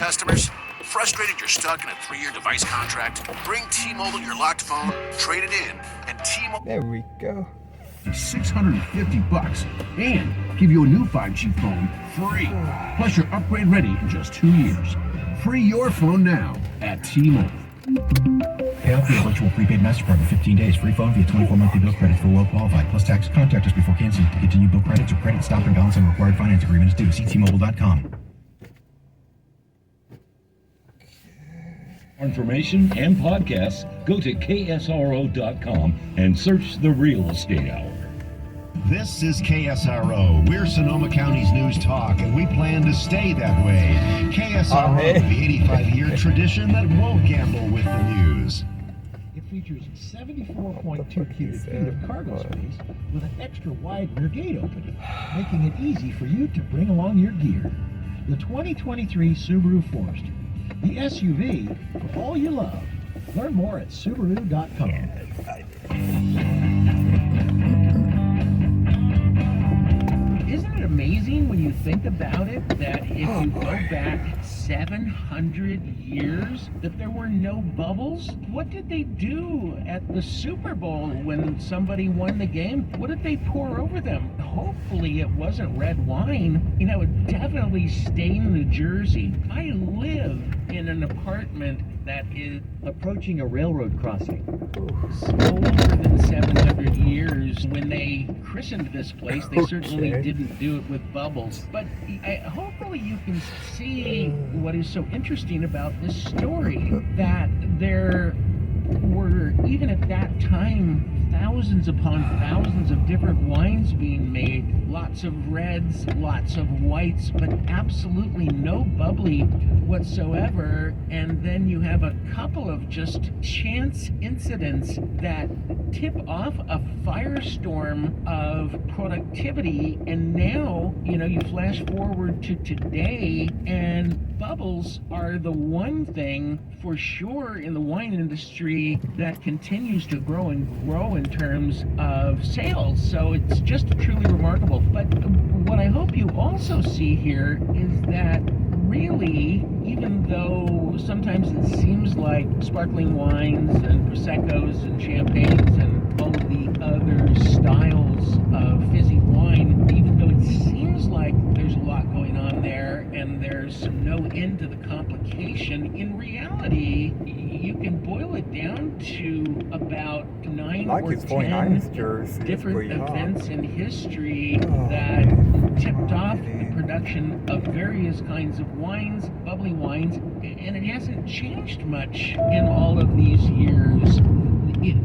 customers? Frustrated you're stuck in a 3-year device contract? Bring T-Mobile your locked phone, trade it in, and T-Mobile... There we go. $650 and give you a new 5G phone free. Plus you're upgrade ready in just 2 years. Free your phone now at T-Mobile. Pay off your virtual prepaid MasterCard in 15 days. Free phone via 24 monthly bill credits for well qualified. Plus tax. Contact us before canceling to continue bill credits or credit stop and balance on required finance agreements due. See T-Mobile.com. Information and podcasts, go to ksro.com and search the Real Estate Hour. This is KSRO. We're Sonoma County's news talk, and we plan to stay that way. KSRO, the 85-year tradition that won't gamble with the news. It features 74.2 cubic feet of cargo space with an extra wide rear gate opening, making it easy for you to bring along your gear. The 2023 Subaru Forester, the SUV for all you love. Learn more at Subaru.com. Isn't it amazing when you think about it that if you go back 700 years that there were no bubbles? What did they do at the Super Bowl when somebody won the game? What did they pour over them? Hopefully it wasn't red wine. You know, it definitely stained the jersey. I live in an apartment that is approaching a railroad crossing. Older than 700 years. When they christened this place, they certainly didn't do it with bubbles. But hopefully you can see what is so interesting about this story, that there were, even at that time, thousands upon thousands of different wines being made. Lots of reds, lots of whites, but absolutely no bubbly whatsoever. And then you have a couple of just chance incidents that tip off a firestorm of productivity. And now, you know, you flash forward to today, and bubbles are the one thing for sure in the wine industry that continues to grow and grow in terms of sales. So it's just truly remarkable. But what I hope you also see here is that really, even though sometimes it seems like sparkling wines and Prosecco's and champagnes and all of the other styles of fizzy wine, even though it seems like there's a lot going on there and there's no end to the complication, in reality, you can boil it down to about 9 or 10 different events in history that tipped off the production of various kinds of wines, bubbly wines, and it hasn't changed much in all of these years.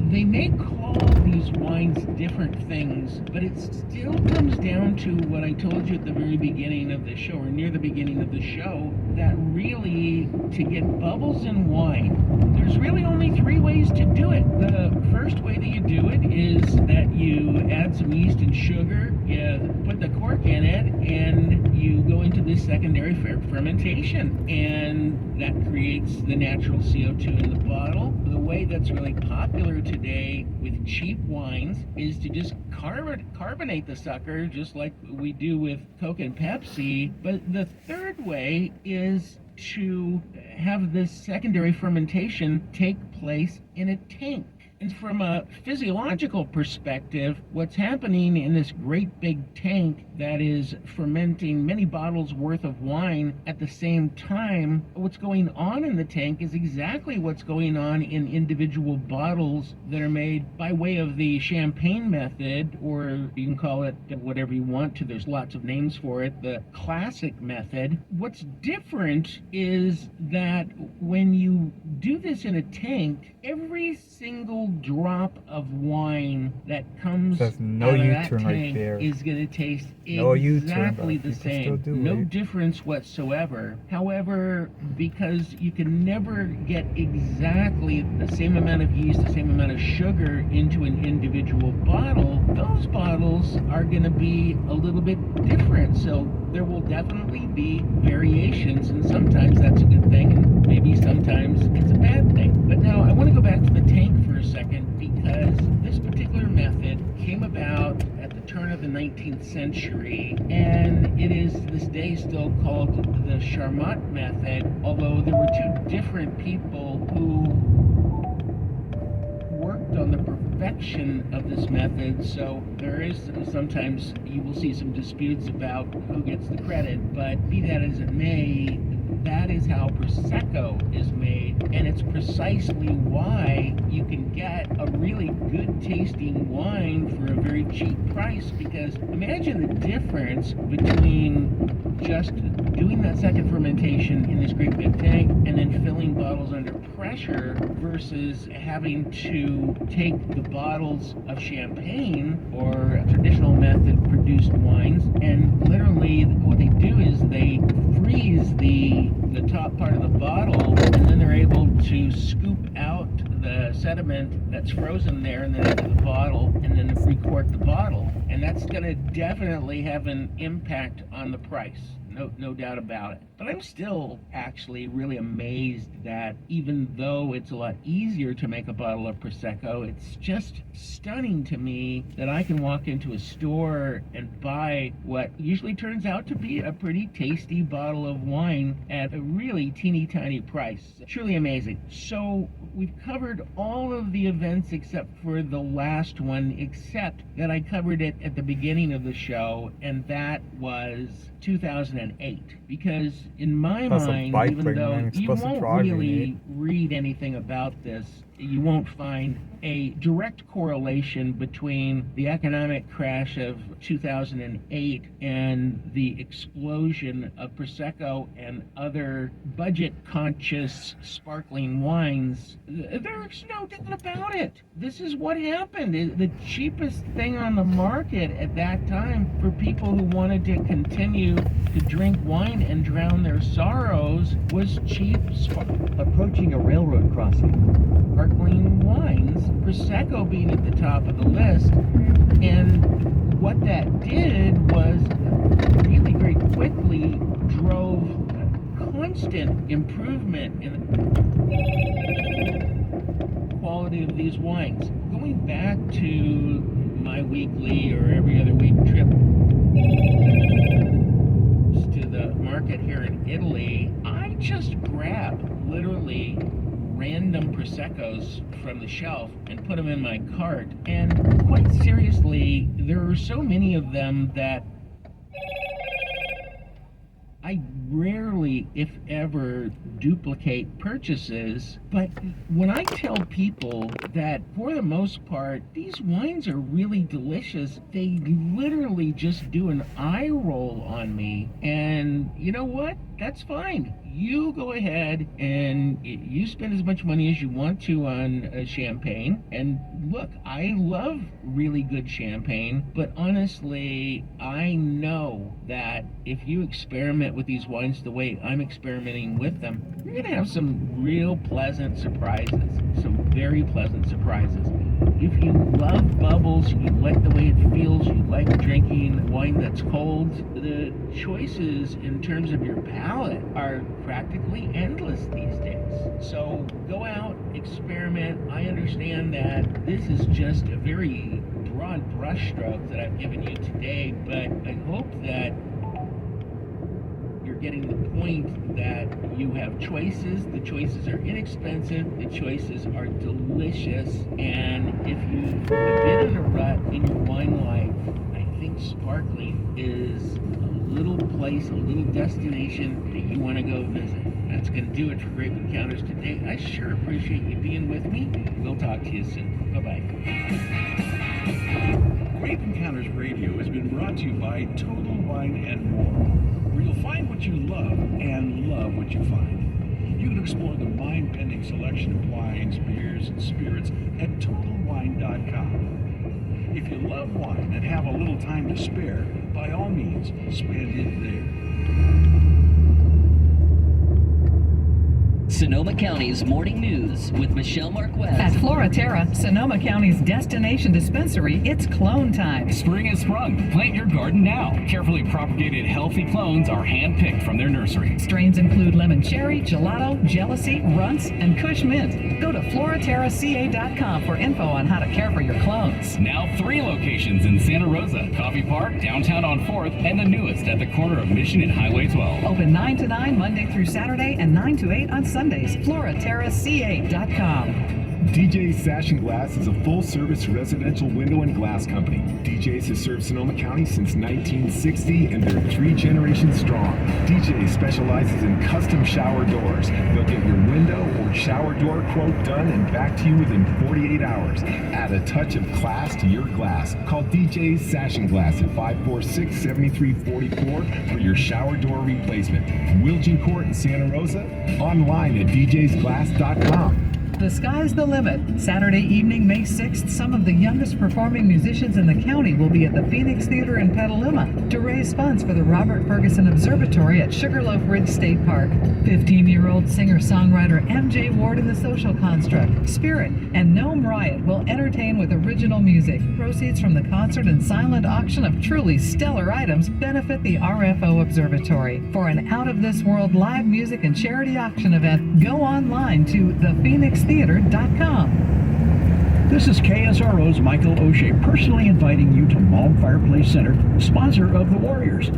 They may call these wines different things, but it still comes down to what I told you at the very beginning of the show, or near the beginning of the show, that really, to get bubbles in wine, there's really only 3 ways to do it. The first way that you do it is that you add some yeast and sugar, you put the cork in it, and you go into this secondary fermentation, and that creates the natural CO2 in the bottle. The way that's really popular today with cheap wines is to just carbonate the sucker, just like we do with Coke and Pepsi. But the third way is to have this secondary fermentation take place in a tank. And from a physiological perspective, what's happening in this great big tank that is fermenting many bottles worth of wine at the same time, what's going on in the tank is exactly what's going on in individual bottles that are made by way of the champagne method, or you can call it whatever you want to. There's lots of names for it. The classic method. What's different is that when you do this in a tank, every single drop of wine that comes out of that tank is going to taste exactly the same. No difference whatsoever. However, because you can never get exactly the same amount of yeast, the same amount of sugar into an individual bottle, those bottles are going to be a little bit different. So there will definitely be variations, and sometimes that's a good thing, and maybe sometimes it's a bad thing. But now I want to go back to the tank for a second, because this particular method came about at the turn of the 19th century, and it is to this day still called the Charmat method, although there were two different people who worked on the perfection of this method, so there is sometimes you will see some disputes about who gets the credit, but be that as it may, that is how Prosecco is made, and it's precisely why you can get a really good tasting wine for a very cheap price, because imagine the difference between just doing that second fermentation in this great big tank and then filling bottles under pressure versus having to take the bottles of champagne or traditional method produced wines, and literally what they do is they freeze the top part of the bottle, and then they're able to scoop out the sediment that's frozen there and then into the bottle, and then re-cork the bottle, and that's going to definitely have an impact on the price. No doubt about it. But I'm still actually really amazed that even though it's a lot easier to make a bottle of Prosecco, it's just stunning to me that I can walk into a store and buy what usually turns out to be a pretty tasty bottle of wine at a really teeny tiny price. Truly amazing. So we've covered all of the events except for the last one, except that I covered it at the beginning of the show, and that was 2008, because in my mind, even though you won't really read anything about this, you won't find a direct correlation between the economic crash of 2008 and the explosion of Prosecco and other budget-conscious sparkling wines. There's no doubt about it. This is what happened. The cheapest thing on the market at that time for people who wanted to continue to drink wine and drown their sorrows was cheap approaching a railroad crossing. Sparkling wines, Prosecco being at the top of the list, and what that did was really very quickly drove constant improvement in the quality of these wines. Going back to my weekly or every other week trip to the market here in Italy, I just grab literally random Proseccos from the shelf and put them in my cart, and quite seriously, there are so many of them that I rarely, if ever, duplicate purchases. But when I tell people that, for the most part, these wines are really delicious, they literally just do an eye roll on me. And you know what? That's fine. You go ahead and you spend as much money as you want to on champagne. And look, I love really good champagne, but honestly, I know that if you experiment with these wines the way I'm experimenting with them, you're gonna have some real pleasant surprises, some very pleasant surprises. If you love bubbles, you like the way it feels, you like drinking wine that's cold, the choices in terms of your palate are practically endless these days. So go out, experiment. I understand that this is just a very broad brushstroke that I've given you today, but I hope that you're getting the point that you have choices. The choices are inexpensive, the choices are delicious, and if you've been in a rut in your wine life, I think sparkling is a little place, a little destination that you want to go visit. That's going to do it for Grape Encounters today. I sure appreciate you being with me. We'll talk to you soon. Bye-bye. Grape Encounters Radio has been brought to you by Total Wine and More, where you'll find what you love and love what you find. You can explore the mind-bending selection of wines, beers, and spirits at TotalWine.com. If you love wine and have a little time to spare, by all means, spend it there. Sonoma County's Morning News with Michelle Marquez. At Floraterra, Sonoma County's destination dispensary, it's clone time. Spring has sprung. Plant your garden now. Carefully propagated healthy clones are hand-picked from their nursery. Strains include lemon cherry, gelato, jealousy, runts, and kush mint. Go to FloraterraCA.com for info on how to care for your clones. Now 3 locations in Santa Rosa, Coffee Park, downtown on 4th, and the newest at the corner of Mission and Highway 12. Open 9 to 9 Monday through Saturday and 9 to 8 on Sundays. FloraterraCA.com. DJ's Sash and Glass is a full-service residential window and glass company. DJ's has served Sonoma County since 1960, and they're 3 generations strong. DJ's specializes in custom shower doors. They'll get your window or shower door quote done and back to you within 48 hours. Add a touch of class to your glass. Call DJ's Sash and Glass at 546-7344 for your shower door replacement. Wilgin Court in Santa Rosa. Online at djsglass.com. The sky's the limit. Saturday evening, May 6th, some of the youngest performing musicians in the county will be at the Phoenix Theater in Petaluma to raise funds for the Robert Ferguson Observatory at Sugarloaf Ridge State Park. 15-year-old singer-songwriter MJ Ward and the Social Construct, Spirit, and Gnome Riot will entertain with original music. Proceeds from the concert and silent auction of truly stellar items benefit the RFO Observatory. For an out-of-this-world live music and charity auction event, go online to thephoenixtheater.com. This is KSRO's Michael O'Shea personally inviting you to Malm Fireplace Center, sponsor of the Warriors.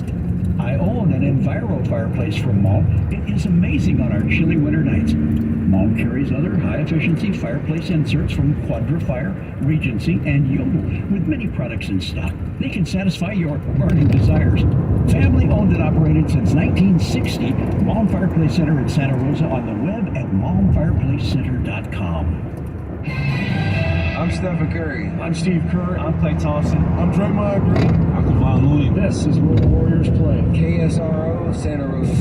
I own an Enviro fireplace from Malm. It is amazing on our chilly winter nights. Malm carries other high-efficiency fireplace inserts from Quadra-Fire, Regency, and Yodel, with many products in stock. They can satisfy your burning desires. Family owned and operated since 1960, Malm Fireplace Center in Santa Rosa, on the web at malmfireplacecenter.com. I'm Stephen Curry. I'm Steve Kerr. I'm Clay Thompson. I'm Trey Green. I'm Kevon Looney. This is where the Warriors play. KSRO, Santa Rosa.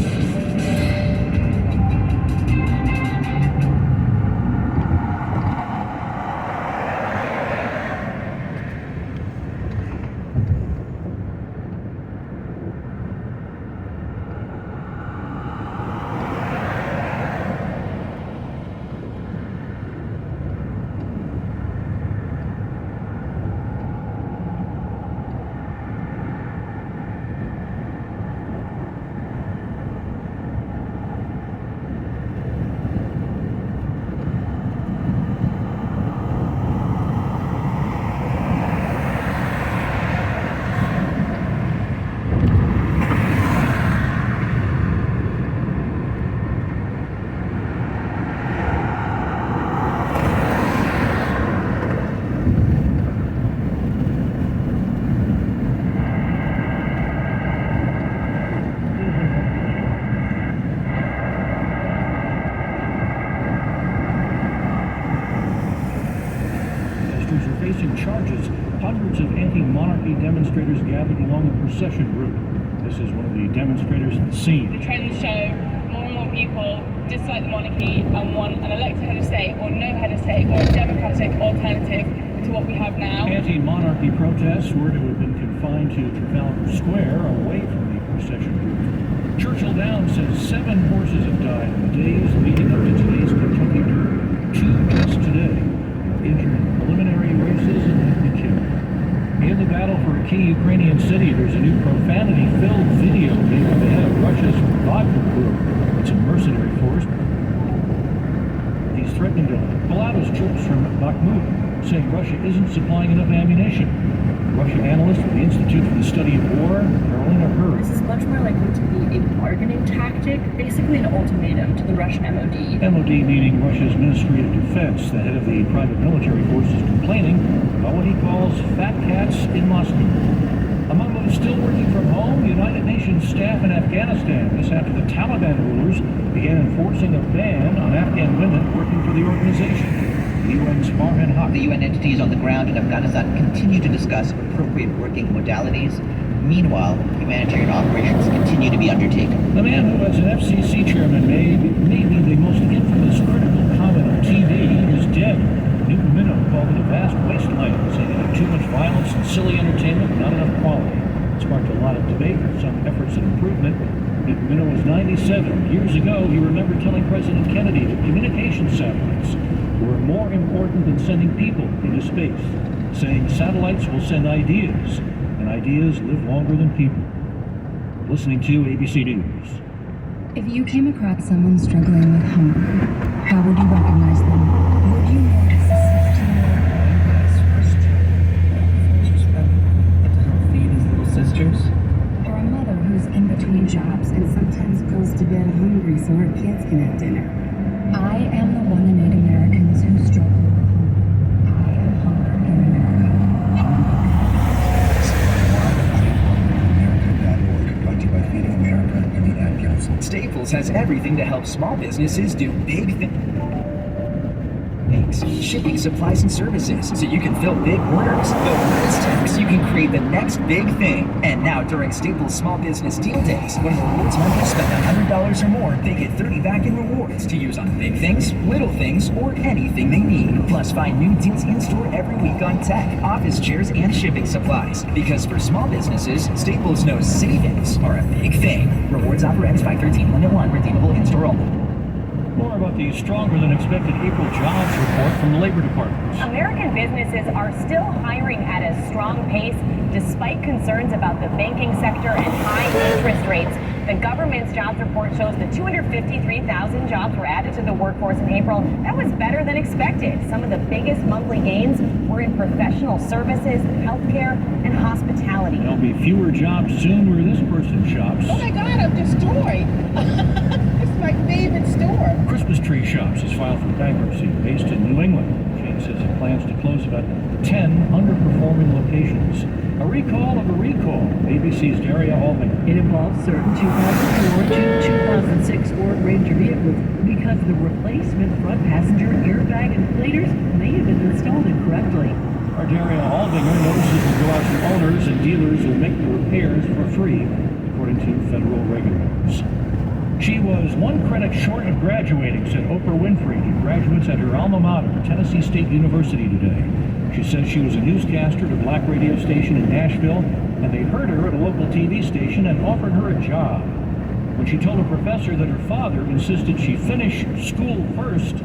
Hundreds of anti-monarchy demonstrators gathered along a procession route. This is one of the demonstrators at the scene. The trends show more and more people dislike the monarchy and want an elected head of state or no head of state or a democratic alternative to what we have now. Anti-monarchy protests were to have been confined to Trafalgar Square, away from the procession route. Churchill Downs says 7 horses have died in the days leading up to today's Kentucky Derby. 2 just today injured in preliminary races and have been killed. In the battle for a key Ukrainian city, there's a new profanity-filled video being the head of Russia's Wagner group. It's a mercenary force. He's threatening to pull out his troops from Bakhmut, saying Russia isn't supplying enough ammunition. Russian analyst with the Institute for the Study of War, Carolina Hurd. This is much more likely to be a bargaining tactic, basically an ultimatum to the Russian MOD. MOD meaning Russia's Ministry of Defense. The head of the private military force is complaining about what he calls fat cats in Moscow. Among those still working from home, United Nations staff in Afghanistan. This after the Taliban rulers began enforcing a ban on Afghan women working for the organization. The UN's Farhan Haq. The UN entities on the ground in Afghanistan continue to discuss appropriate working modalities. Meanwhile, humanitarian operations continue to be undertaken. The man who, as an FCC chairman, made maybe the most infamous critical comment on TV is dead. Newton Minow called it a vast wasteland, saying it had too much violence and silly entertainment, not enough quality. It sparked a lot of debate for some efforts at improvement. Newton Minow was 97. Years ago, he remembered telling President President Kennedy that communication satellites were more important than sending people into space, saying satellites will send ideas, and ideas live longer than people. Listening to ABC News. If you came across someone struggling with hunger, how would you recognize them? Would you notice a 16-year-old boy who got his first check before she spoke to help feed his little sisters? Or a mother who's in between jobs and sometimes goes to bed hungry so her kids can have dinner? I am the 1 in 8 Americans who struggle with hunger. I am hunger in America. Brought to you by Feeding America and the Ad Council. Staples has everything to help small businesses do big things. Shipping supplies and services so you can fill big orders. The lowest tax so you can create the next big thing. And now during Staples Small Business Deal Days, when rewards members spend $100 or more, they get 30 back in rewards to use on big things, little things, or anything they need. Plus find new deals in-store every week on tech, office chairs, and shipping supplies. Because for small businesses, Staples knows savings are a big thing. Rewards offer ends 5/13, limit 1, redeemable in-store only. More about the stronger than expected April jobs report from the Labor Department. American businesses are still hiring at a strong pace despite concerns about the banking sector and high interest rates. The government's jobs report shows that 253,000 jobs were added to the workforce in April. That was better than expected. Some of the biggest monthly gains were in professional services, healthcare, and hospitality. There'll be fewer jobs soon where this person shops. Oh my God, I'm destroyed. It's my favorite store. Christmas Tree Shops has filed for bankruptcy based in New England. The chain says it plans to close about 10 underperforming locations. A recall of a recall. ABC's Daria Albinger. It involves certain 2004 to 2006 Ford Ranger vehicles because the replacement front passenger airbag inflators may have been installed incorrectly. Our Daria Albinger notices will go out to owners and dealers who make the repairs for free, according to federal regulators. She was one credit short of graduating, said Oprah Winfrey to graduates at her alma mater, Tennessee State University, today. She says she was a newscaster at a black radio station in Nashville, and they heard her at a local TV station and offered her a job. When she told a professor that her father insisted she finish school first,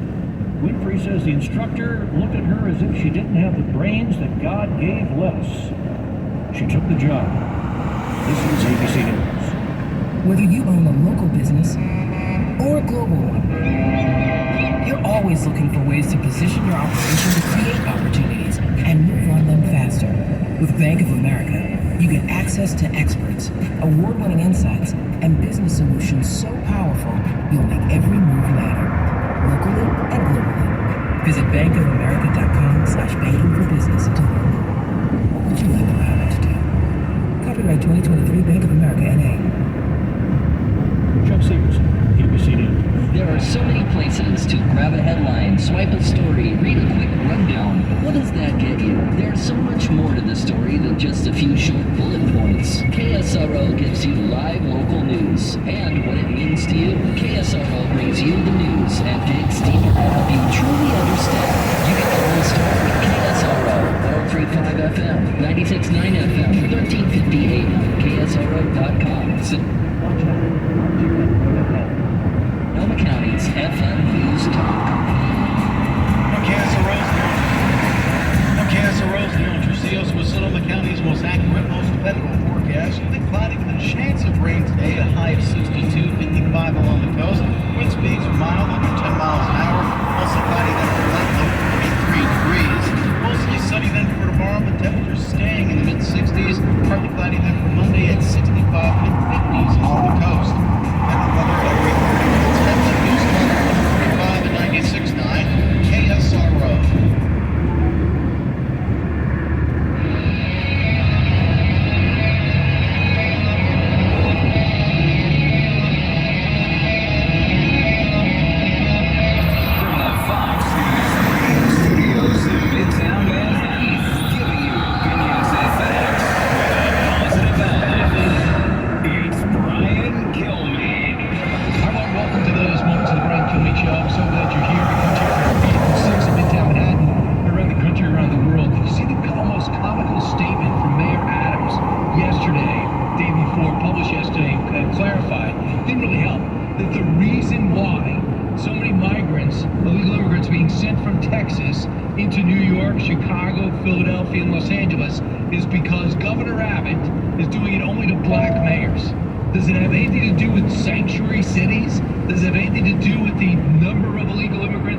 Winfrey says the instructor looked at her as if she didn't have the brains that God gave Les. She took the job. This is ABC News. Whether you own a local business or a global one, you're always looking for ways to position your operation to create opportunities and move on them faster. With Bank of America, you get access to experts, award-winning insights, and business solutions so powerful you'll make every move matter, locally and globally. Visit bankofamerica.com/banking for business to learn more. What would you like the power to do? Copyright 2023 Bank of America, N.A. Chuck Severson, ABC News. There are so many places to grab a headline, swipe a story, read a quick rundown. But what does that get you? There's so much more to the story than just a few short bullet points. KSRO gives you live local news and what it means to you. KSRO brings you the news and digs deeper to help you truly understand. You get the whole story with KSRO, 103.5 FM, 96.9 FM, 1350 AM, KSRO.com. Sonoma County's FM News Talk. I'm KSRO's Neil Trucios with Sonoma County's most accurate, most dependable forecast. Thick cloudy with a chance of rain today, a high of 62, 55 along the coast. Wind speeds are mild, under 10 miles an hour. Also cloudy then for light low, 43 degrees. Mostly sunny then for tomorrow, but temperatures staying in the mid-60s. Partly cloudy then for Monday at 65, mid-50s along the coast. And the weather every 30 minutes. Headline News Talk 135 and 96.9 KSRO. Clarified, didn't really help, that the reason why so many sent from Texas into New York, Chicago, Philadelphia, and Los Angeles is because Governor Abbott is doing it only to black mayors. Does it have anything to do with sanctuary cities? Does it have anything to do with the number of illegal immigrants?